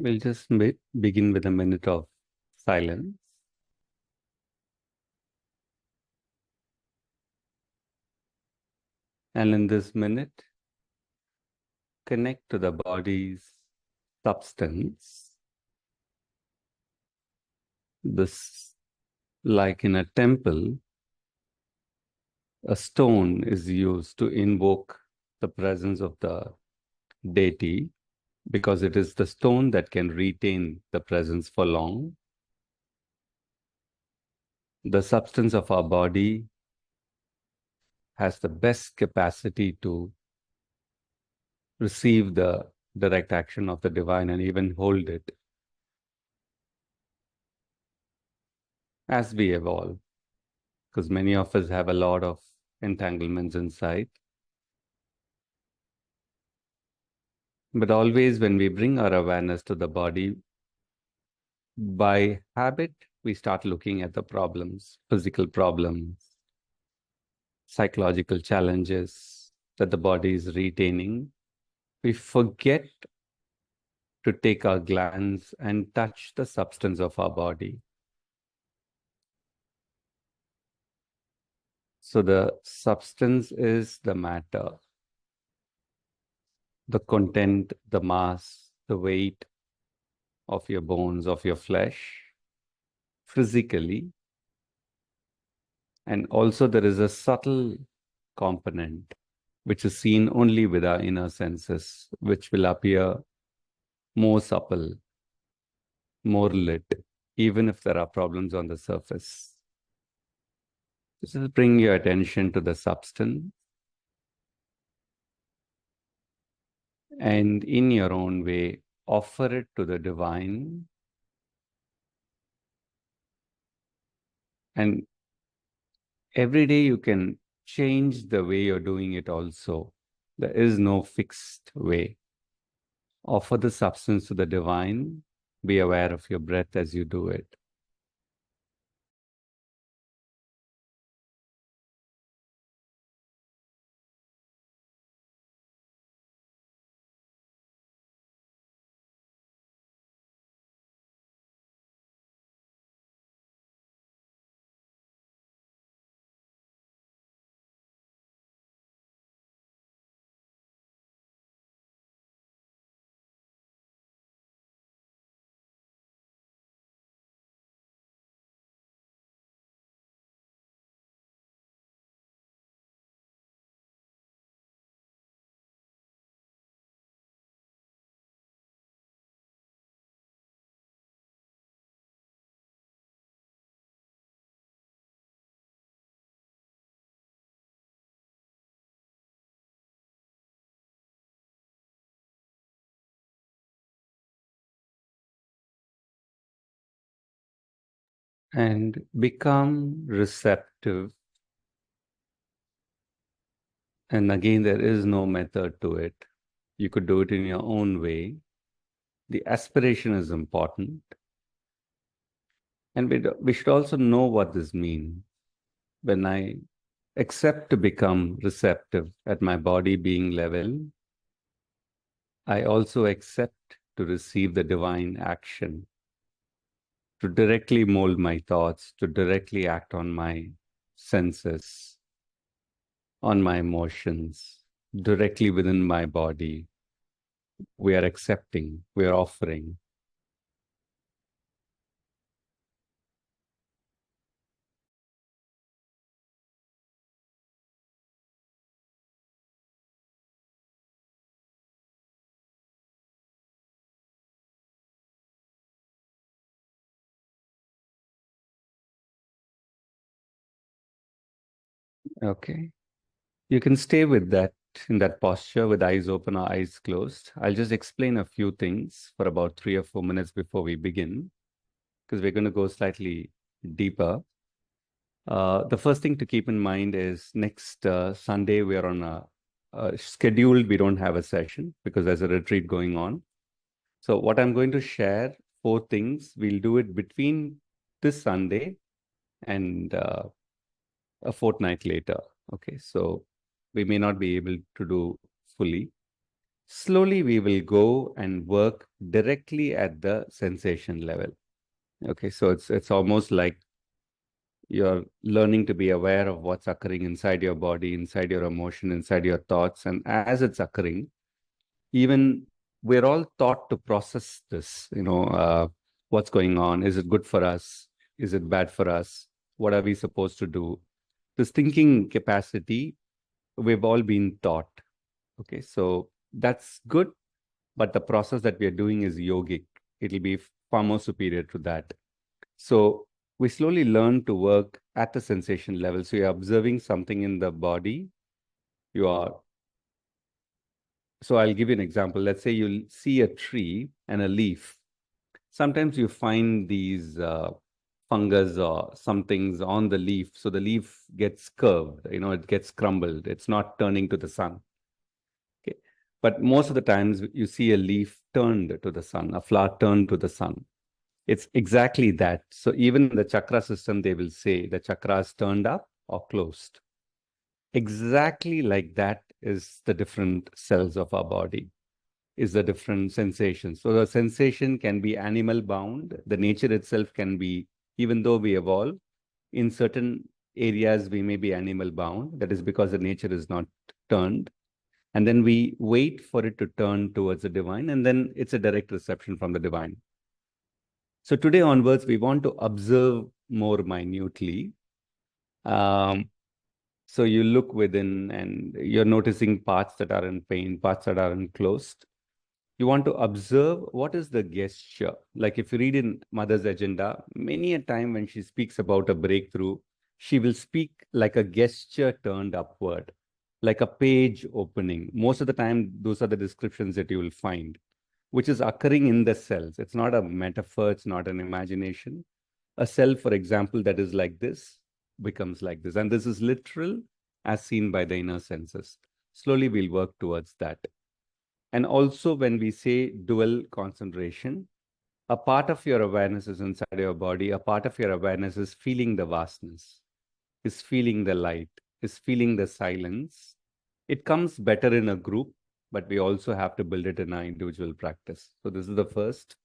We'll just begin with a minute of silence. And in this minute, connect to the body's substance. This, like in a temple, a stone is used to invoke the presence of the deity because it is the stone that can retain the presence for long. The substance of our body has the best capacity to receive the direct action of the divine and even hold it as we evolve, because many of us have a lot of entanglements inside. But always when we bring our awareness to the body, by habit, we start looking at the problems, physical problems, psychological challenges that the body is retaining. We forget to take our glance and touch the substance of our body. So the substance is the matter, the content, the mass, the weight of your bones, of your flesh, physically. And also there is a subtle component which is seen only with our inner senses, which will appear more supple, more lit, even if there are problems on the surface. Just bring your attention to the substance and in your own way, offer it to the divine. And every day you can change the way you're doing it also. There is no fixed way. Offer the substance to the divine. Be aware of your breath as you do it. And become receptive. And again, there is no method to it. You could do it in your own way. The aspiration is important. And we should also know what this means. When I accept to become receptive at my body being level, I also accept to receive the divine action, to directly mold my thoughts, to directly act on my senses, on my emotions, directly within my body. We are accepting, we are offering. Okay. You can stay with that in that posture with eyes open or eyes closed. I'll just explain a few things for about 3 or 4 minutes before we begin, because we're going to go slightly deeper. The first thing to keep in mind is next Sunday, we are on a scheduled, we don't have a session because there's a retreat going on. So what I'm going to share, 4 things, we'll do it between this Sunday and a fortnight later. Okay, so we may not be able to do fully. Slowly, we will go and work directly at the sensation level. Okay, so it's almost like you're learning to be aware of what's occurring inside your body, inside your emotion, inside your thoughts. And as it's occurring, even we're all taught to process this, what's going on? Is it good for us? Is it bad for us? What are we supposed to do? This thinking capacity, we've all been taught. Okay, so that's good, but the process that we are doing is yogic. It'll be far more superior to that. So we slowly learn to work at the sensation level. So you're observing something in the body. You are. So I'll give you an example. Let's say you see a tree and a leaf. Sometimes you find these fungus or some things on the leaf. So the leaf gets curved, it gets crumbled. It's not turning to the sun. Okay. But most of the times you see a leaf turned to the sun, a flower turned to the sun. It's exactly that. So even in the chakra system, they will say the chakras turned up or closed. Exactly like that is the different cells of our body, is the different sensations. So the sensation can be animal bound. The nature itself can be, even though we evolve, in certain areas we may be animal bound. That is because the nature is not turned. And then we wait for it to turn towards the divine, and then it's a direct reception from the divine. So today onwards, we want to observe more minutely. So you look within and you're noticing parts that are in pain, parts that are enclosed. You want to observe what is the gesture. Like if you read in Mother's Agenda, many a time when she speaks about a breakthrough, she will speak like a gesture turned upward, like a page opening. Most of the time, those are the descriptions that you will find, which is occurring in the cells. It's not a metaphor, it's not an imagination. A cell, for example, that is like this becomes like this. And this is literal as seen by the inner senses. Slowly, we'll work towards that. And also, when we say dual concentration, a part of your awareness is inside your body, a part of your awareness is feeling the vastness, is feeling the light, is feeling the silence. It comes better in a group, but we also have to build it in our individual practice. So, this is the first.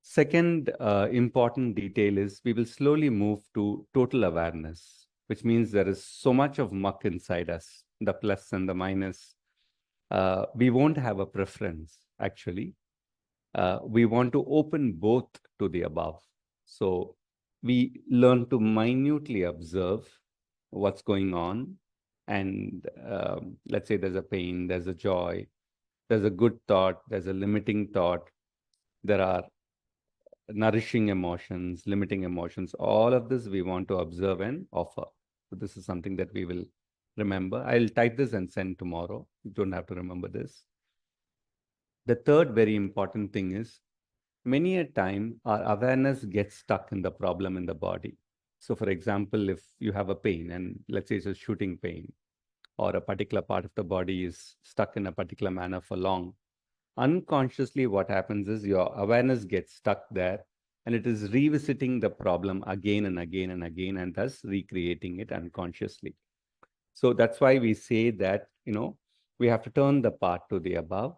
Second important detail is we will slowly move to total awareness, which means there is so much of muck inside us, the plus and the minus. We won't have a preference, actually. We want to open both to the above. So we learn to minutely observe what's going on. And let's say there's a pain, there's a joy, there's a good thought, there's a limiting thought, there are nourishing emotions, limiting emotions. All of this we want to observe and offer. So this is something that we will remember. I'll type this and send tomorrow. You don't have to remember this. The third very important thing is many a time our awareness gets stuck in the problem in the body. So for example, if you have a pain and let's say it's a shooting pain or a particular part of the body is stuck in a particular manner for long, unconsciously what happens is your awareness gets stuck there and it is revisiting the problem again and again and again and thus recreating it unconsciously. So that's why we say that, we have to turn the part to the above.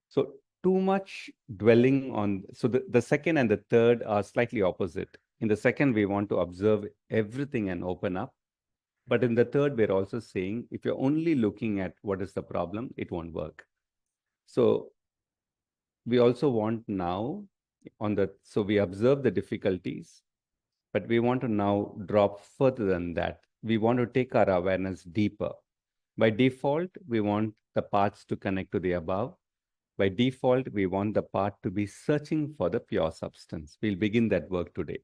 So too much dwelling on, so the second and the third are slightly opposite. In the second, we want to observe everything and open up. But in the third, we're also saying, if you're only looking at what is the problem, it won't work. So we also want now so we observe the difficulties, but we want to now drop further than that. We want to take our awareness deeper. By default, we want the paths to connect to the above. By default, we want the path to be searching for the pure substance. We'll begin that work today.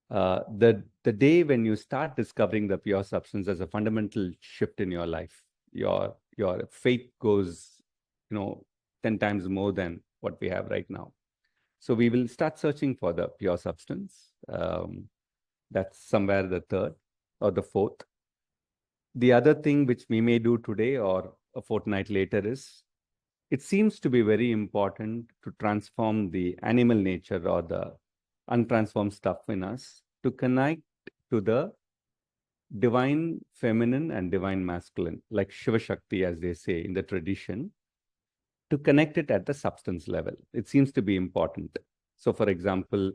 The day when you start discovering the pure substance as a fundamental shift in your life, your faith goes, 10 times more than what we have right now. So we will start searching for the pure substance. That's somewhere the third or the fourth. The other thing which we may do today or a fortnight later is, it seems to be very important to transform the animal nature or the untransformed stuff in us to connect to the divine feminine and divine masculine, like Shiva Shakti, as they say in the tradition. to connect it at the substance level. It seems to be important. So, for example,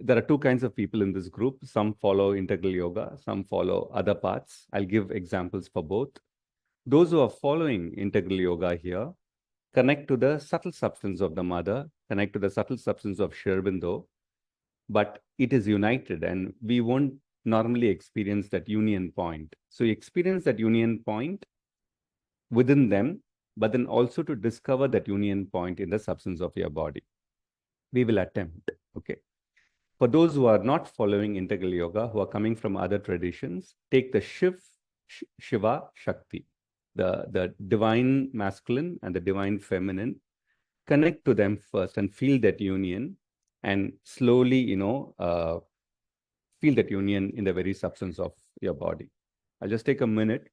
there are two kinds of people in this group. Some follow integral yoga, some follow other paths. I'll give examples for both. Those who are following integral yoga here connect to the subtle substance of the mother, connect to the subtle substance of Shirbindo, but it is united and we won't normally experience that union point. So you experience that union point within them, but then also to discover that union point in the substance of your body. We will attempt, okay? For those who are not following integral yoga, who are coming from other traditions, take the Shiva, Shakti, the divine masculine and the divine feminine, connect to them first and feel that union and slowly, feel that union in the very substance of your body. I'll just take a minute.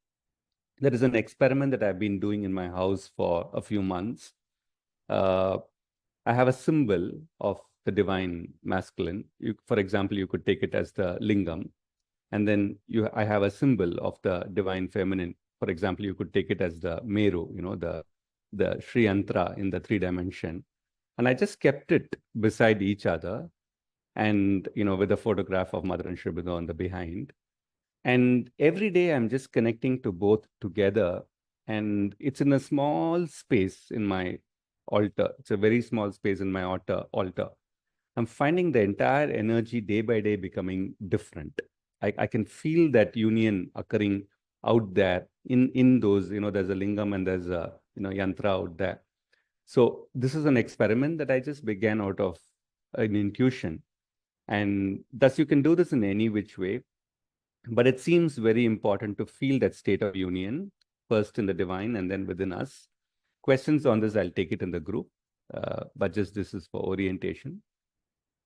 There is an experiment that I've been doing in my house for a few months. I have a symbol of the divine masculine. For example, you could take it as the lingam. And then I have a symbol of the divine feminine. For example, you could take it as the Meru, the Sri Yantra in the 3 dimension. And I just kept it beside each other and, with a photograph of Mother and Shribido on the behind. And every day I'm just connecting to both together. And it's in a small space in my altar. It's a very small space in my altar. I'm finding the entire energy day by day becoming different. I can feel that union occurring out there in those, there's a lingam and there's a, yantra out there. So this is an experiment that I just began out of an intuition. And thus you can do this in any which way. But it seems very important to feel that state of union, first in the divine and then within us. Questions on this, I'll take it in the group. But just this is for orientation.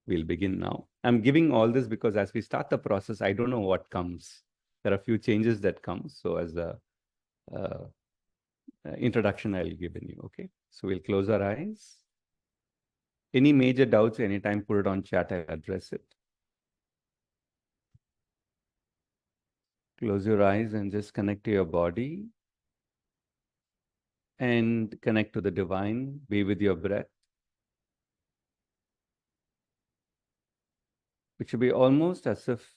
We'll begin now. I'm giving all this because as we start the process, I don't know what comes. There are a few changes that come. So as a introduction, I'll give in you, okay? So we'll close our eyes. Any major doubts, anytime, put it on chat, I'll address it. Close your eyes and just connect to your body and connect to the divine. Be with your breath. It should be almost as if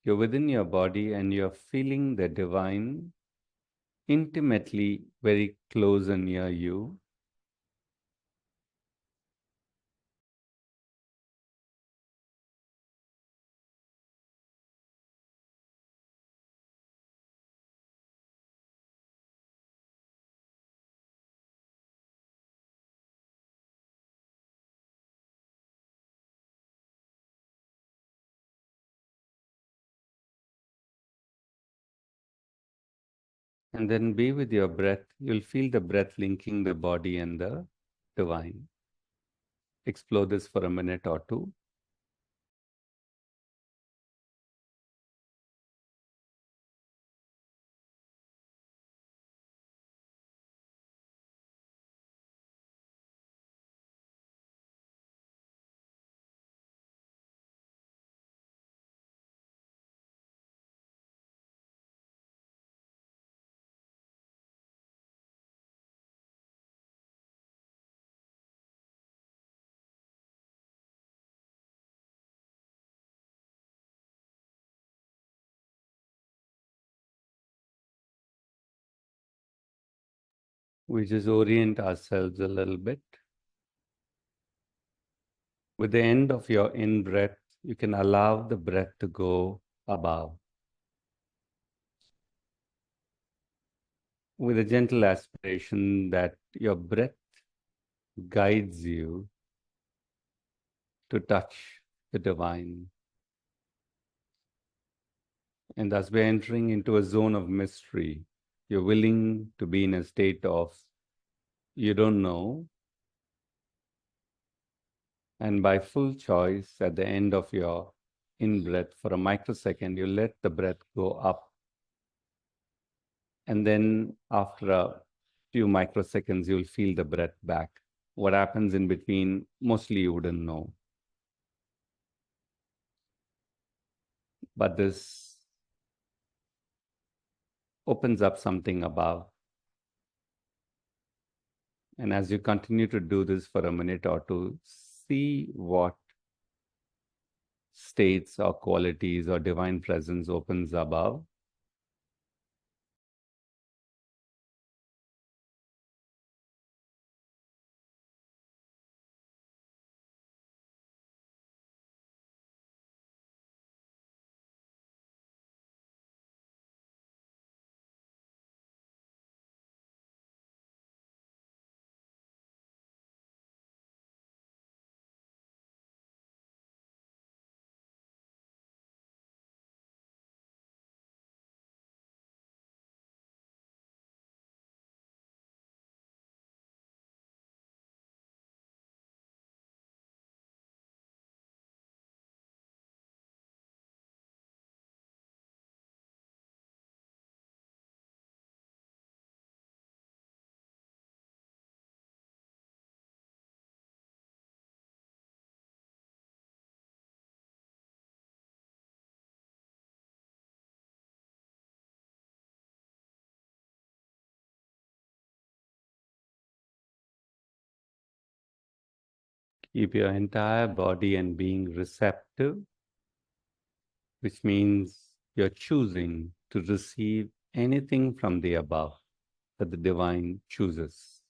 you're within your body and you're feeling the divine intimately very close and near you. And then be with your breath. You'll feel the breath linking the body and the divine. Explore this for a minute or two. We just orient ourselves a little bit. With the end of your in-breath, you can allow the breath to go above. With a gentle aspiration that your breath guides you to touch the divine. And thus we're entering into a zone of mystery. You're willing to be in a state of you don't know. And by full choice, at the end of your in-breath, for a microsecond, you let the breath go up. And then after a few microseconds, you'll feel the breath back. What happens in between, mostly you wouldn't know. But this opens up something above. And as you continue to do this for a minute or two, see what states or qualities or divine presence opens above. Keep your entire body and being receptive, which means you're choosing to receive anything from the above that the divine chooses.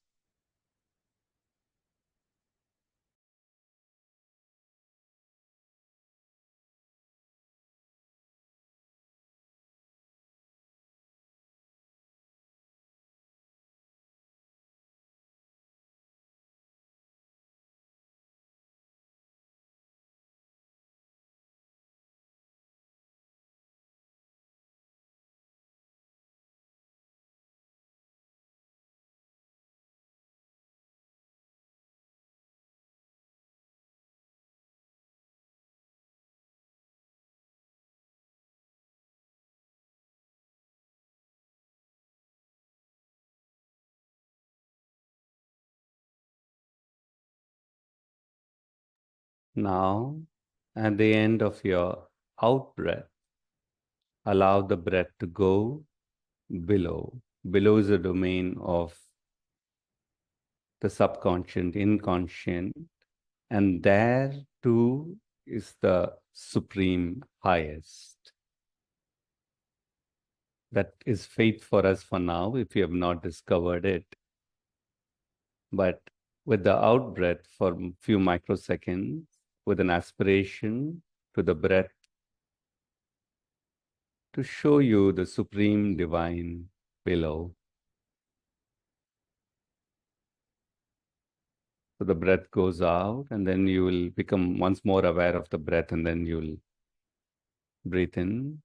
Now, at the end of your out breath, allow the breath to go below. Below is a domain of the subconscious, inconscient, and there too is the supreme highest. That is faith for us for now if you have not discovered it. But with the out breath for a few microseconds, with an aspiration to the breath to show you the supreme divine below. So the breath goes out, and then you will become once more aware of the breath, and then you'll breathe in.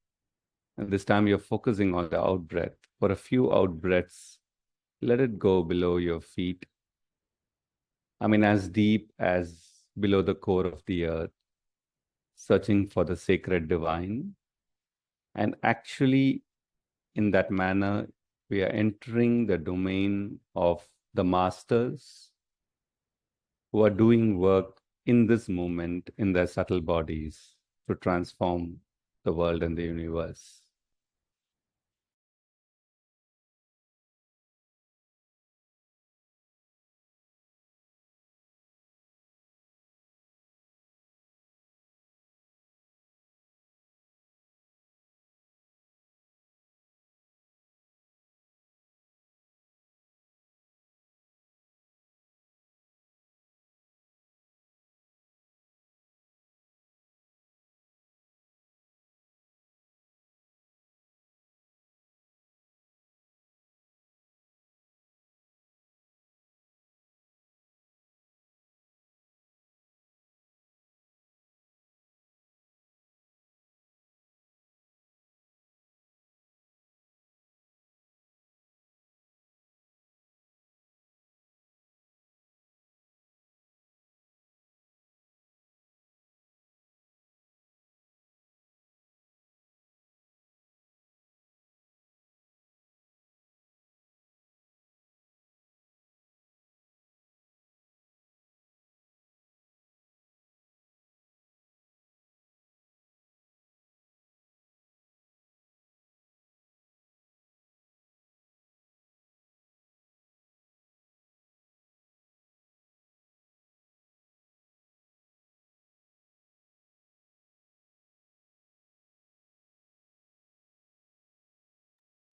And this time you're focusing on the out breath. For a few out breaths, let it go below your feet. I mean, as deep as below the core of the earth, searching for the sacred divine. And actually, in that manner, we are entering the domain of the masters who are doing work in this moment in their subtle bodies to transform the world and the universe.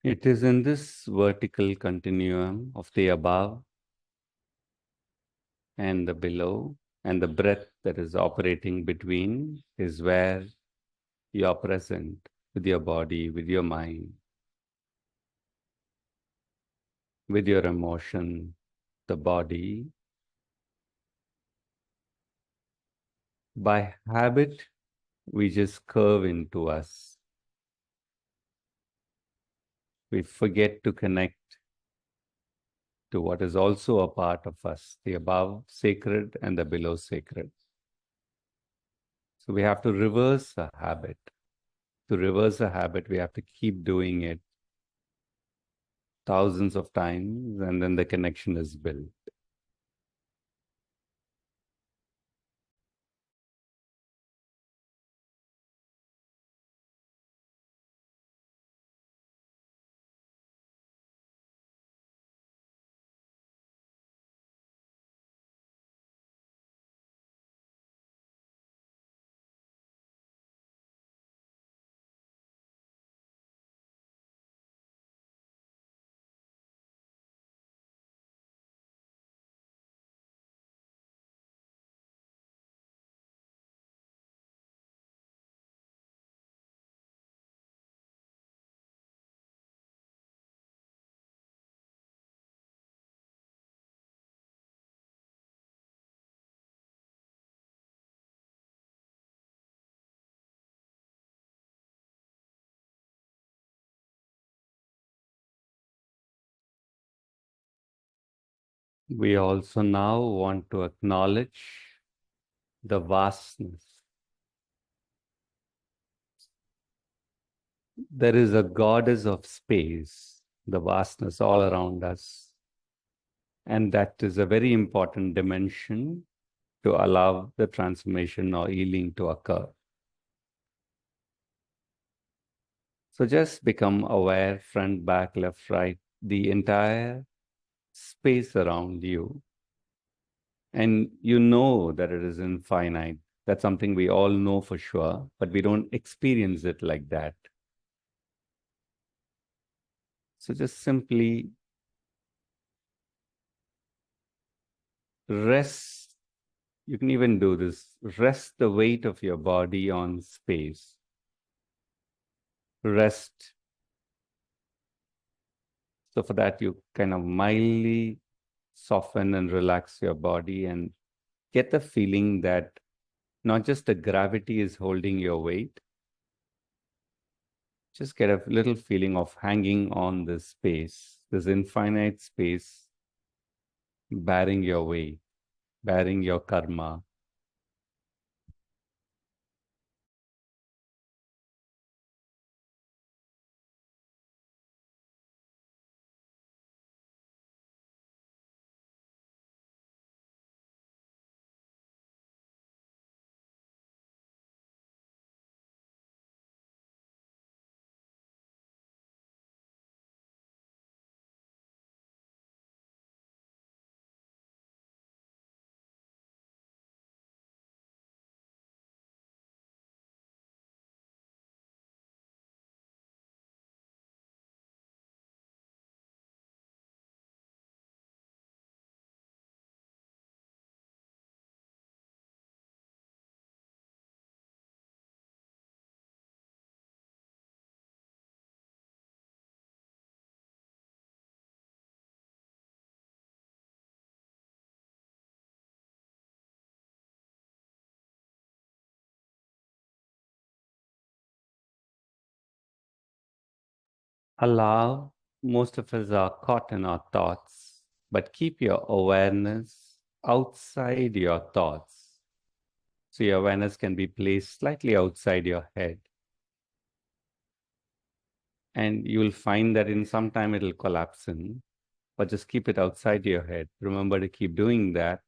It is in this vertical continuum of the above and the below, and the breath that is operating between is where you are present with your body, with your mind, with your emotion, the body. By habit, we just curve into us. We forget to connect to what is also a part of us, the above sacred and the below sacred. So we have to reverse a habit. To reverse a habit, we have to keep doing it thousands of times, and then the connection is built. We also now want to acknowledge the vastness. There is a goddess of space, the vastness all around us. And that is a very important dimension to allow the transformation or healing to occur. So just become aware, front, back, left, right, the entire space around you. And you know that it is infinite. That's something we all know for sure, but we don't experience it like that. So just simply rest. You can even do this. Rest the weight of your body on space. Rest. So for that, you kind of mildly soften and relax your body and get the feeling that not just the gravity is holding your weight, just get a little feeling of hanging on this space, this infinite space, bearing your weight, bearing your karma. Allow, most of us are caught in our thoughts, but keep your awareness outside your thoughts. So your awareness can be placed slightly outside your head. And you will find that in some time it'll collapse in, but just keep it outside your head. Remember to keep doing that.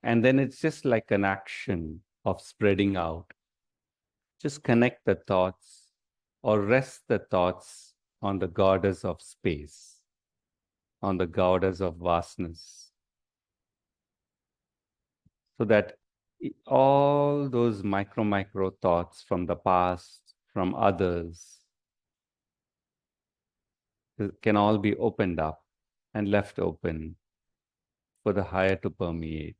And then it's just like an action of spreading out. Just connect the thoughts or rest the thoughts on the goddess of space, on the goddess of vastness, so that all those micro thoughts from the past, from others, can all be opened up and left open for the higher to permeate.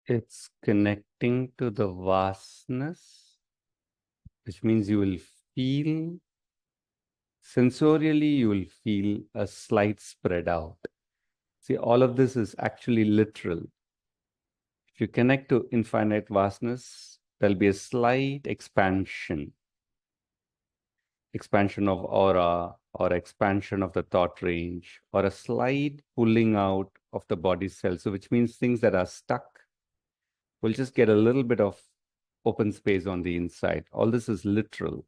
It's connecting to the vastness, which means you will feel, sensorially, you will feel a slight spread out. See, all of this is actually literal. If you connect to infinite vastness, there'll be a slight expansion of aura, or expansion of the thought range, or a slight pulling out of the body cells. So which means things that are stuck will just get a little bit of open space on the inside. All this is literal.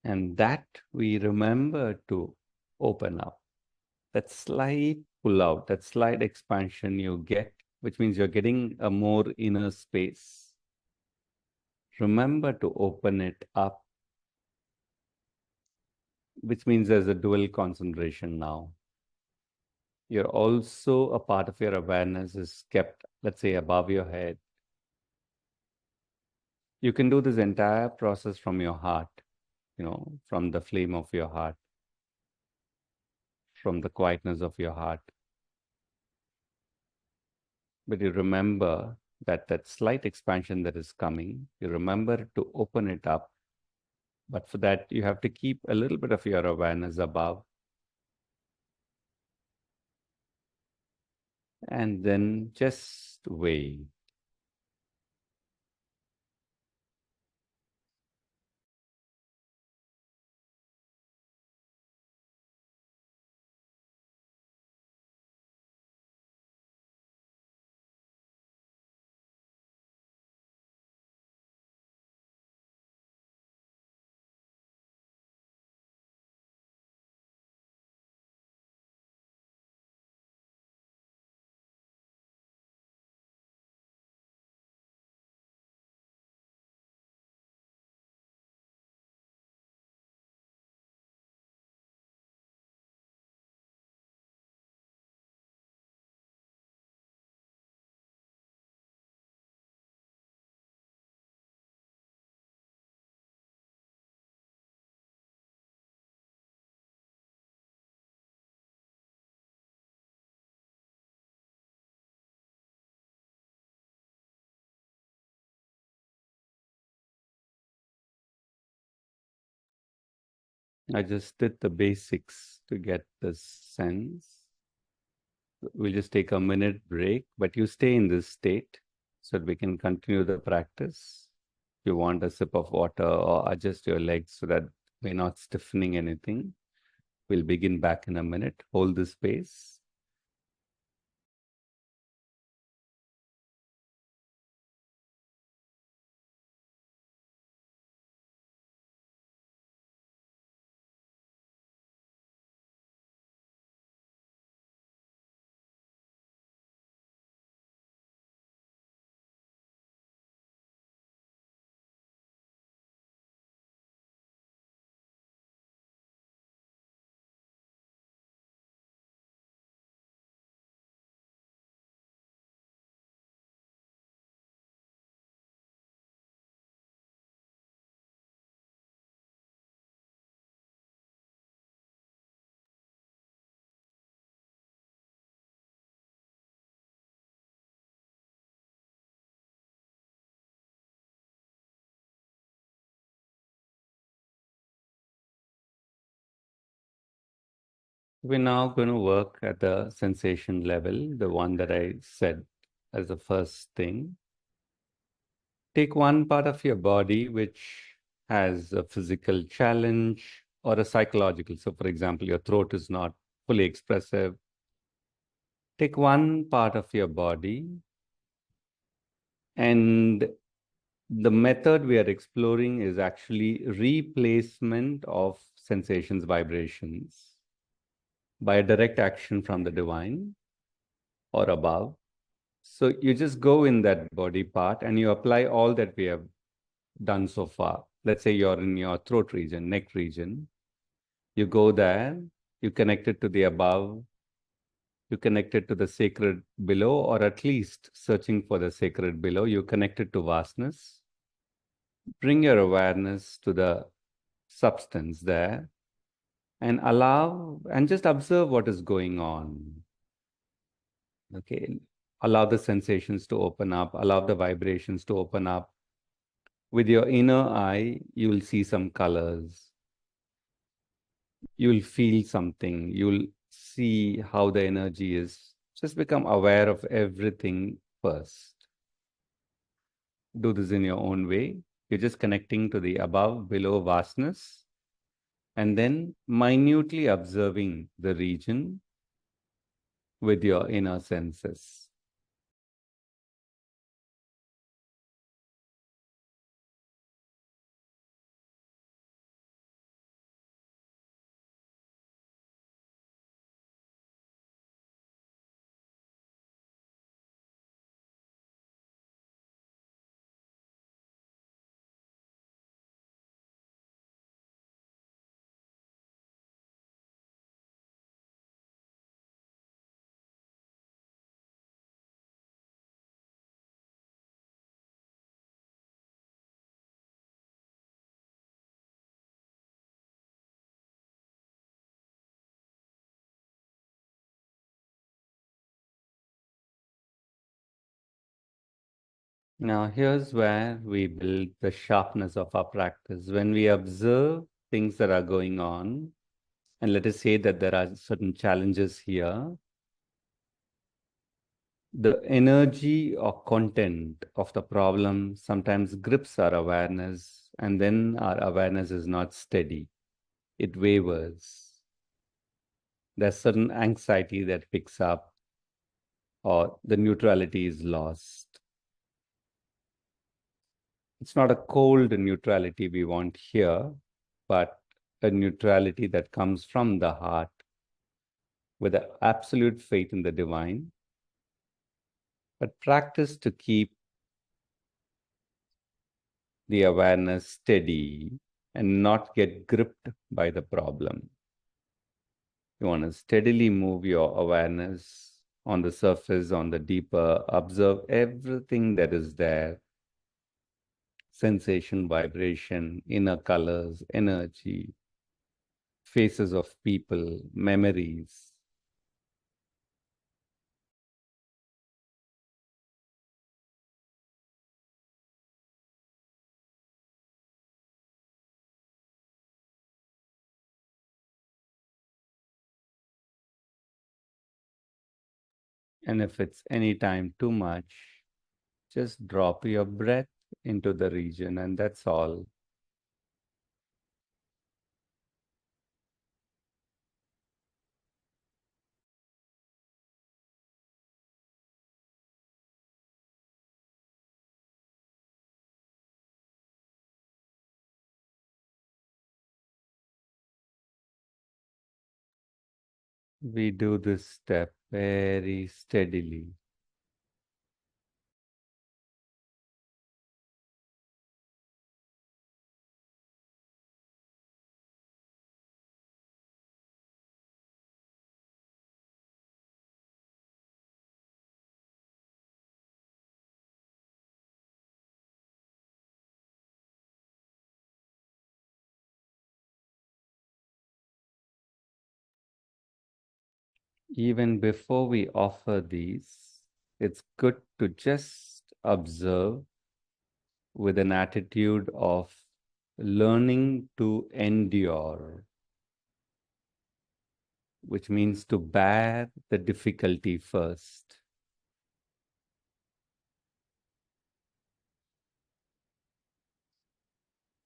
And that we remember to open up. That slight pull out, that slight expansion you get, which means you're getting a more inner space. Remember to open it up, which means there's a dual concentration now. You're also, a part of your awareness is kept, let's say, above your head. You can do this entire process from your heart, from the flame of your heart, from the quietness of your heart. But you remember that slight expansion that is coming, you remember to open it up. But for that, you have to keep a little bit of your awareness above. And then just wait. I just did the basics to get this sense. We'll just take a minute break, but you stay in this state so that we can continue the practice. If you want a sip of water or adjust your legs so that we're not stiffening anything, we'll begin back in a minute. Hold the space. We're now going to work at the sensation level, the one that I said as the first thing. Take one part of your body which has a physical challenge or a psychological. So, for example, your throat is not fully expressive. Take one part of your body, and the method we are exploring is actually replacement of sensations, vibrations by a direct action from the divine or above. So you just go in that body part and you apply all that we have done so far. Let's say you're in your throat region, neck region. You go there, you connect it to the above, you connect it to the sacred below, or at least searching for the sacred below, you connect it to vastness. Bring your awareness to the substance there and allow and just observe what is going on. Okay. Allow the sensations to open up, allow the vibrations to open up. With your inner eye, you will see some colors. You'll feel something. You'll see how the energy is. Just become aware of everything first. Do this in your own way. You're just connecting to the above, below vastness, and then minutely observing the region with your inner senses. Now, here's where we build the sharpness of our practice. When we observe things that are going on, and let us say that there are certain challenges here, the energy or content of the problem sometimes grips our awareness, and then our awareness is not steady. It wavers. There's certain anxiety that picks up, or the neutrality is lost. It's not a cold neutrality we want here, but a neutrality that comes from the heart with an absolute faith in the divine, but practice to keep the awareness steady and not get gripped by the problem. You want to steadily move your awareness on the surface, on the deeper, observe everything that is there. Sensation, vibration, inner colors, energy, faces of people, memories. And if it's any time too much, just drop your breath into the region, and that's all. We do this step very steadily. Even before we offer these, it's good to just observe with an attitude of learning to endure. which means to bear the difficulty first.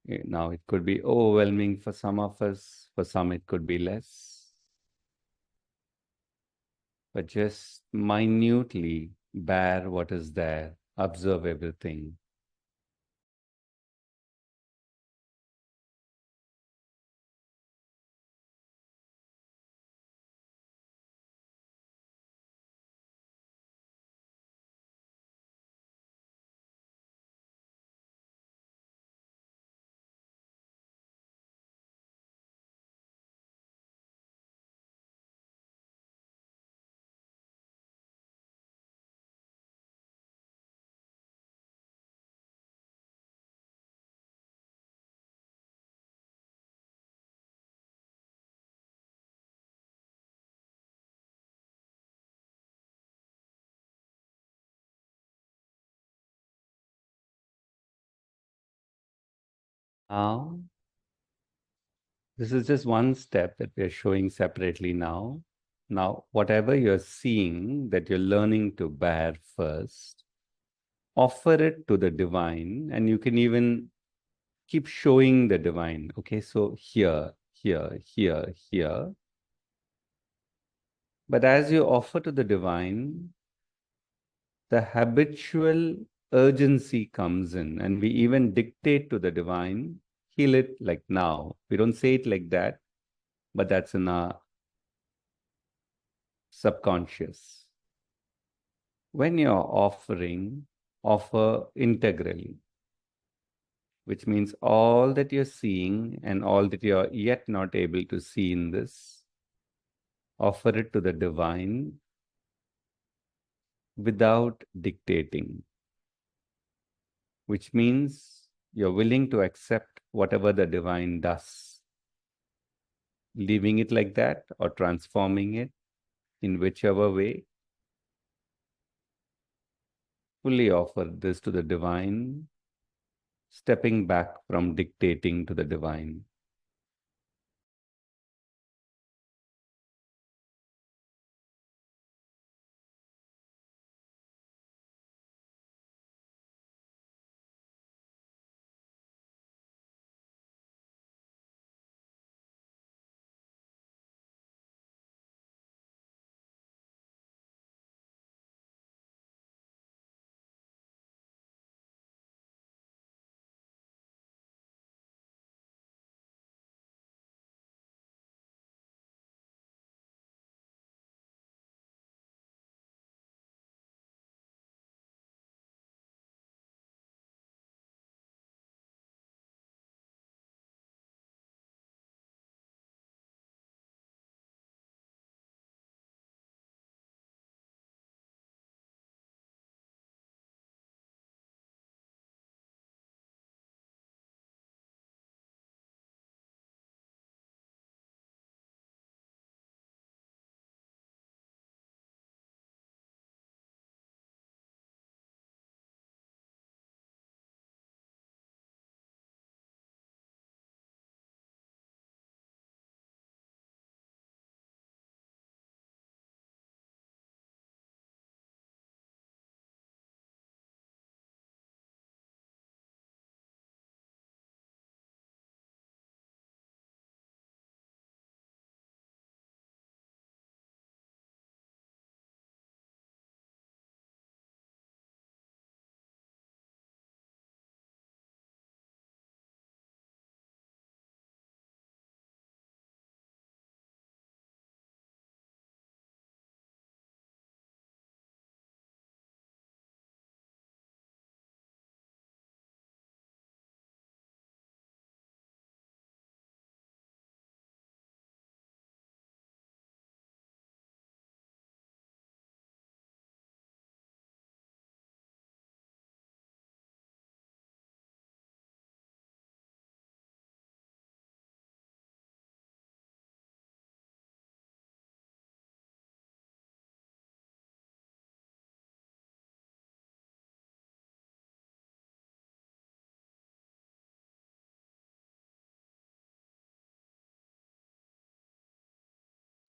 Now, it could be overwhelming for some of us, for some, it could be less. But just minutely bear what is there, observe everything. Now, this is just one step that we are showing separately now. Now, whatever you're seeing that you're learning to bear first, offer it to the divine, and you can even keep showing the divine. Okay, so here, here, here, here. But as you offer to the divine, the habitual urgency comes in, and we even dictate to the divine, heal it like now. We don't say it like that, but that's in our subconscious. When you're offering, offer integrally, which means all that you're seeing and all that you're yet not able to see in this, offer it to the divine without dictating, which means you're willing to accept whatever the divine does, leaving it like that or transforming it in whichever way. Fully offer this to the divine, stepping back from dictating to the divine.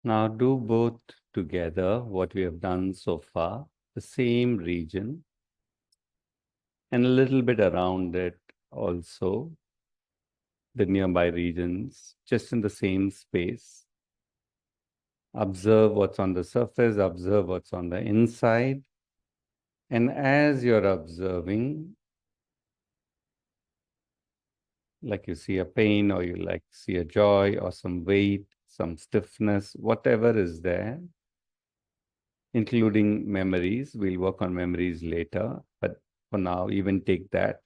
Now do both together, what we have done so far, the same region, and a little bit around it also, the nearby regions, just in the same space. Observe what's on the surface, observe what's on the inside. And as you're observing, like you see a pain or you like see a joy or some weight, some stiffness, whatever is there, including memories. We'll work on memories later, but for now, even take that.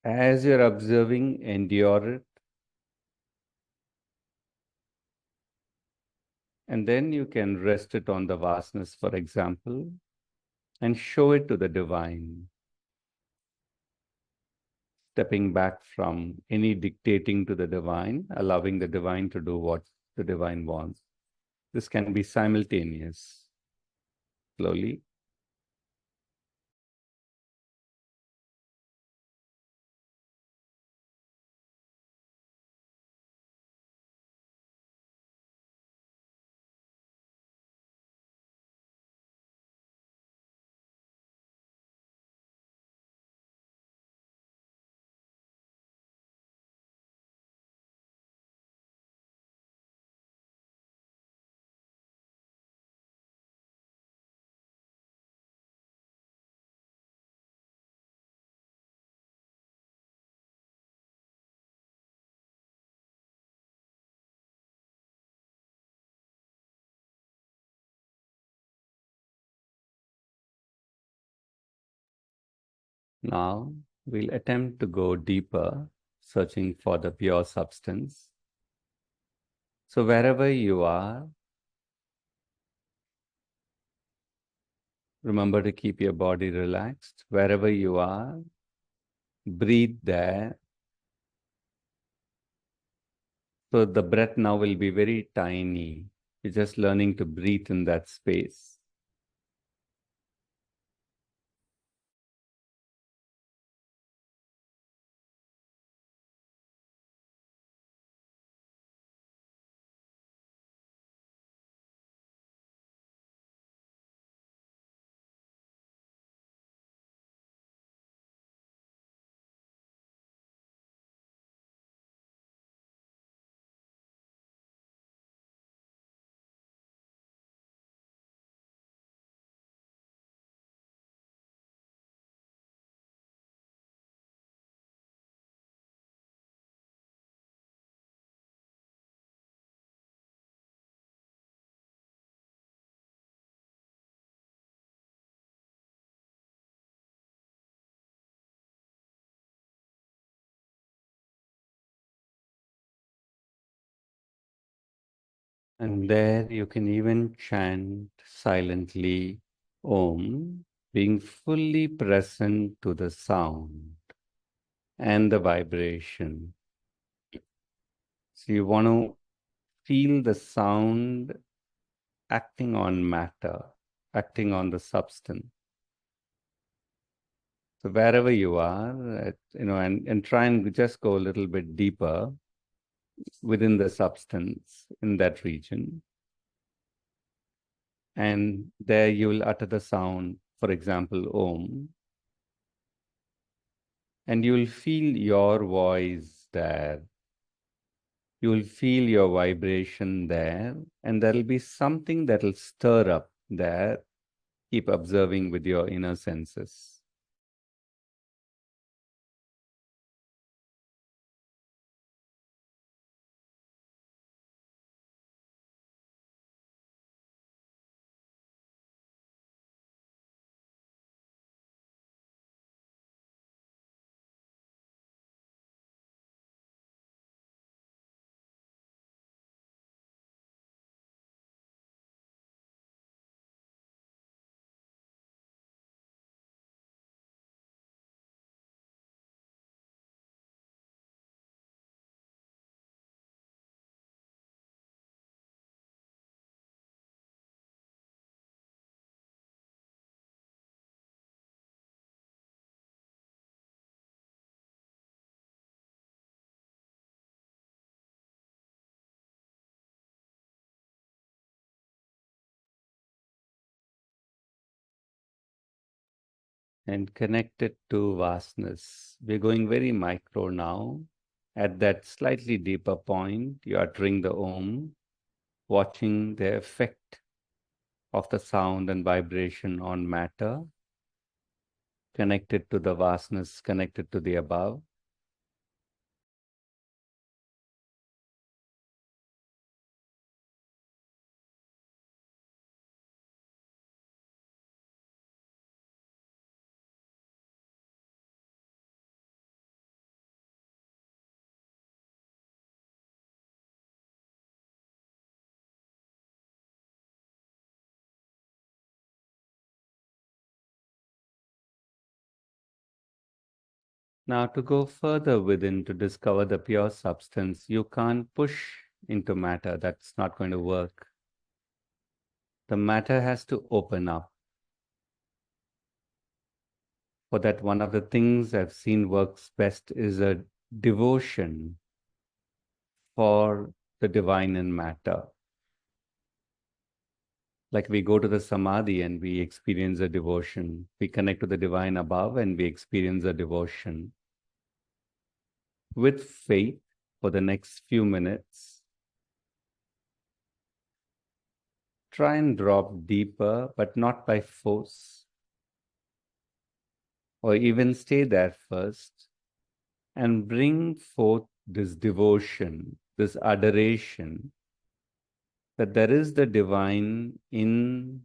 As you're observing, endure it. And then you can rest it on the vastness, for example, and show it to the divine, stepping back from any dictating to the divine, allowing the divine to do what the divine wants. This can be simultaneous, slowly. Now we'll attempt to go deeper, searching for the pure substance. So wherever you are, remember to keep your body relaxed. Wherever you are, breathe there. So the breath now will be very tiny. You're just learning to breathe in that space. And there you can even chant silently Om, being fully present to the sound and the vibration. So you want to feel the sound acting on matter, acting on the substance. So wherever you are, and try and just go a little bit deeper within the substance in that region. And there you will utter the sound, for example, Om, and you will feel your voice there. You will feel your vibration there, and there will be something that will stir up there. Keep observing with your inner senses. and connect it to vastness. We're going very micro now. At that slightly deeper point, you're uttering the Om, watching the effect of the sound and vibration on matter, connected to the vastness, connected to the above. Now, to go further within to discover the pure substance, you can't push into matter. That's not going to work. The matter has to open up. For that, one of the things I've seen works best is a devotion for the divine in matter. Like we go to the samadhi and we experience a devotion. We connect to the divine above and we experience a devotion. With faith for the next few minutes, try and drop deeper, but not by force. Or even stay there first and bring forth this devotion, this adoration, that there is the divine in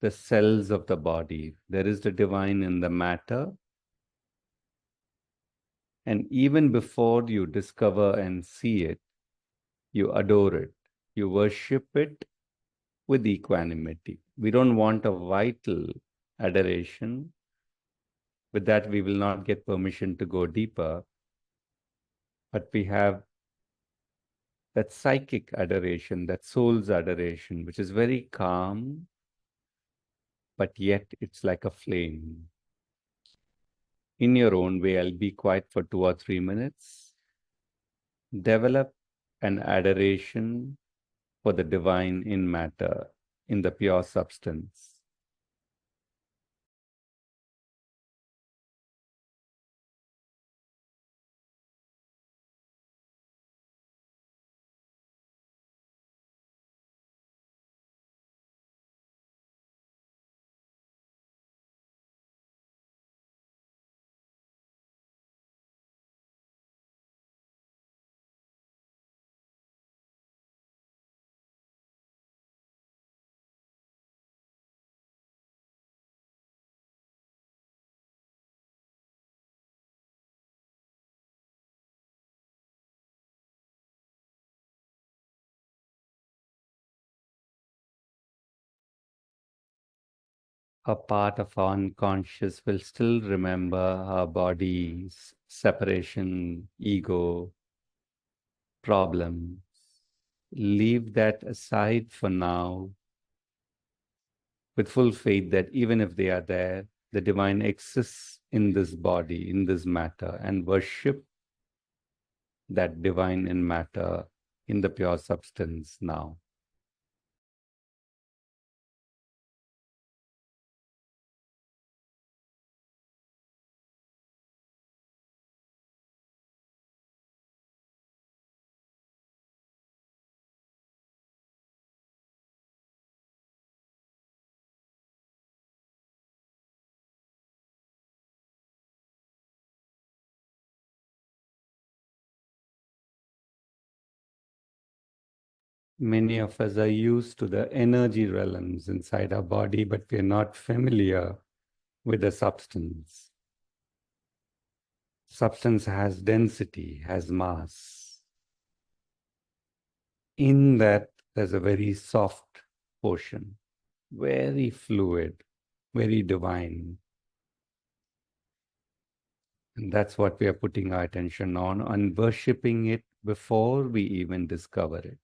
the cells of the body, there is the divine in the matter. And even before you discover and see it, you adore it, you worship it with equanimity. We don't want a vital adoration. With that, we will not get permission to go deeper. But we have that psychic adoration, that soul's adoration, which is very calm, but yet it's like a flame. In your own way, I'll be quiet for 2 or 3 minutes. Develop an adoration for the divine in matter, in the pure substance. A part of our unconscious will still remember our body's separation, ego, problems. Leave that aside for now with full faith that even if they are there, the divine exists in this body, in this matter, and worship that divine in matter, in the pure substance now. Many of us are used to the energy realms inside our body, but we're not familiar with the substance. Substance has density, has mass. In that, there's a very soft portion, very fluid, very divine. And that's what we are putting our attention on worshipping it before we even discover it.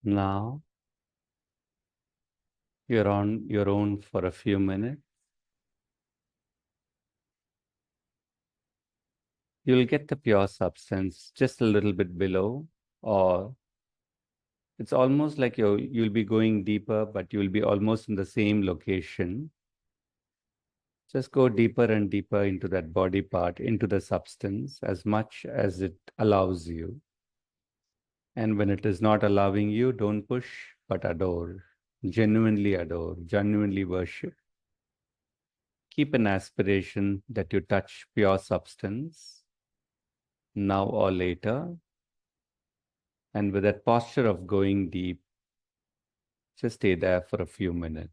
Now you're on your own for a few minutes. You'll get the pure substance just a little bit below, or it's almost like you'll be going deeper, but you'll be almost in the same location. Just go deeper and deeper into that body part, into the substance, as much as it allows you. And when it is not allowing you, don't push, but adore. Genuinely genuinely worship. Keep an aspiration that you touch pure substance, now or later. And with that posture of going deep, just stay there for a few minutes.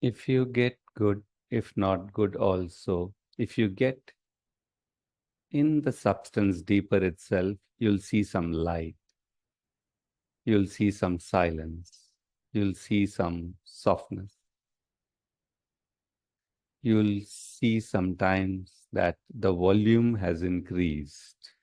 If you get good, if not good also, if you get in the substance deeper itself, you'll see some light, you'll see some silence, you'll see some softness. You'll see sometimes that the volume has increased.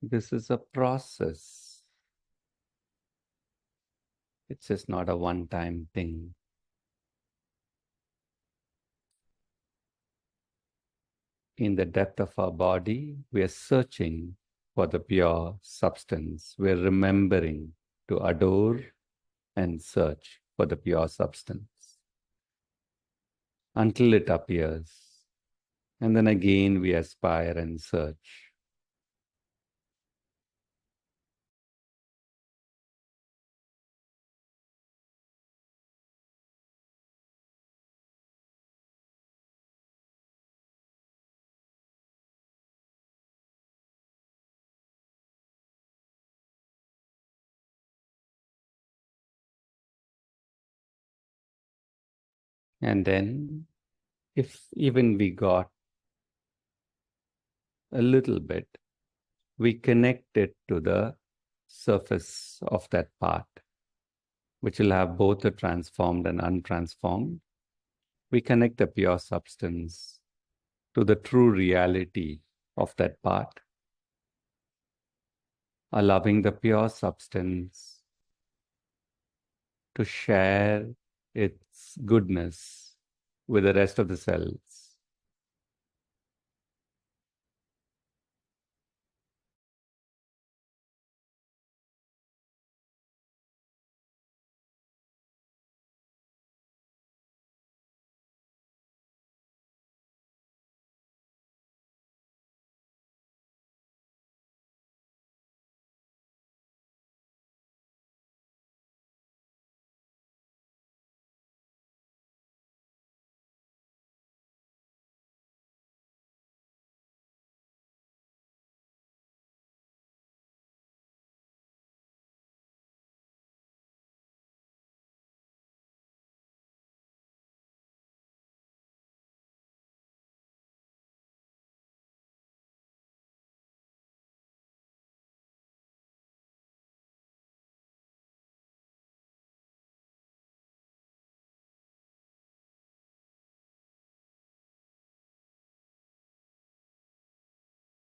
This is a process. It's just not a one-time thing. In the depth of our body, we are searching for the pure substance. We're remembering to adore and search for the pure substance until it appears. And then again, we aspire and search. And then, if even we got a little bit, we connect it to the surface of that part, which will have both the transformed and untransformed. We connect the pure substance to the true reality of that part. allowing the pure substance to share its goodness with the rest of the cells.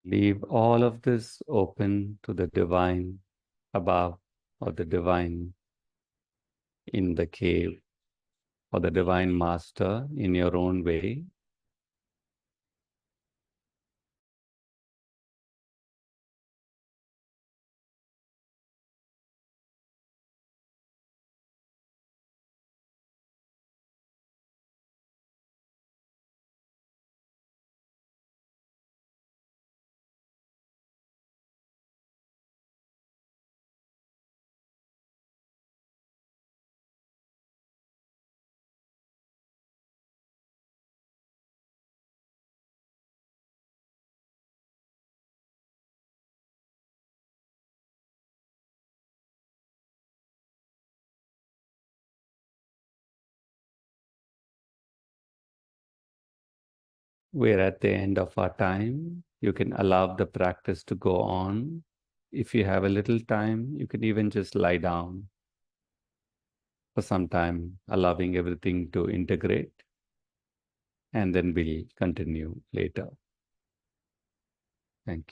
Leave all of this open to the divine above, or the divine in the cave, or the divine master in your own way. We're at the end of our time. You can allow the practice to go on. If you have a little time, you can even just lie down for some time, allowing everything to integrate, and then we'll continue later. Thank you.